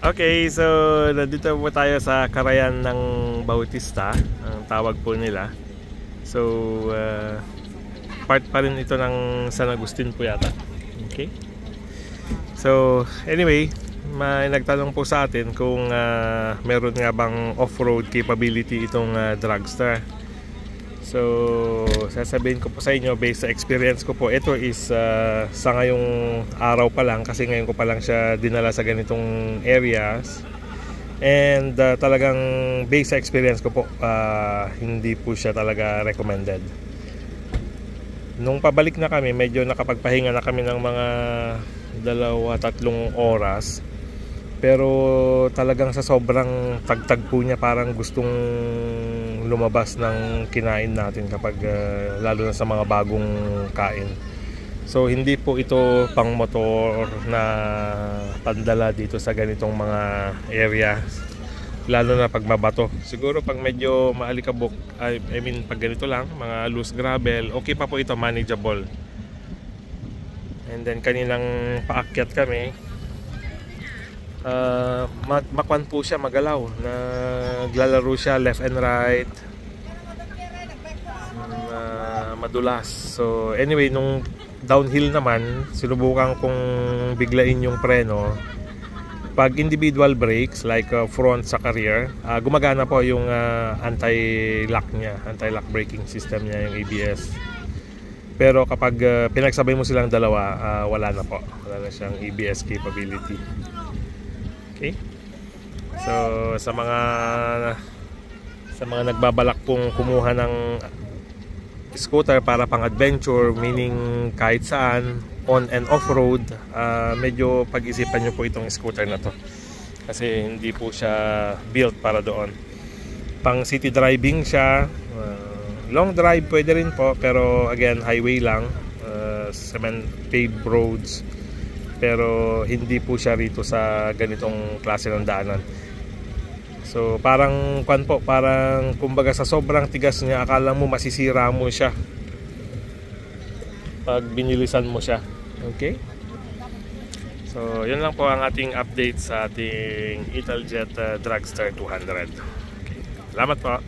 Okay, so nandito po tayo sa Karayan ng Bautista, ang tawag po nila. So, part pa rin ito ng San Agustin po yata. Okay. So, anyway, may nagtanong po sa atin kung meron nga bang off-road capability itong dragster. So, sasabihin ko po sa inyo based sa experience ko po, ito is sa ngayong araw pa lang, kasi ngayon ko pa lang siya dinala sa ganitong areas. And talagang based sa experience ko po, hindi po siya talaga recommended. Nung pabalik na kami, medyo nakapagpahinga na kami ng mga 2-3 oras. Pero talagang sa sobrang tagtag po niya, parang gustong lumabas ng kinain natin kapag lalo na sa mga bagong kain. So hindi po ito pang motor na pandala dito sa ganitong mga area, lalo na pag mabato. Siguro pag medyo maalikabok, I mean pag ganito lang, mga loose gravel, okay pa po ito, manageable. And then kanilang paakyat kami, makwan po siya, magalaw, naglalaro siya left and right, madulas. So anyway, nung downhill naman, sinubukan kong biglain yung preno. Pag individual brakes like front sa rear, gumagana po yung anti-lock niya, anti-lock braking system niya, yung ABS. Pero kapag pinagsabay mo silang dalawa, wala na po, wala na siyang ABS capability. Okay? So sa mga nagbabalak pong kumuha ng scooter para pang adventure, meaning kahit saan, on and off road, medyo pag-isipan nyo po itong scooter na to, kasi hindi po siya built para doon. Pang city driving siya, long drive pwede rin po, pero again highway lang, cement paved roads, pero hindi po siya rito sa ganitong klase ng daanan. So parang parang kumbaga sa sobrang tigas niya, akala mo masisira mo siya pag binilisan mo siya. Okay? So yun lang po ang ating update sa ating Italjet Dragster 200. Okay. Salamat po.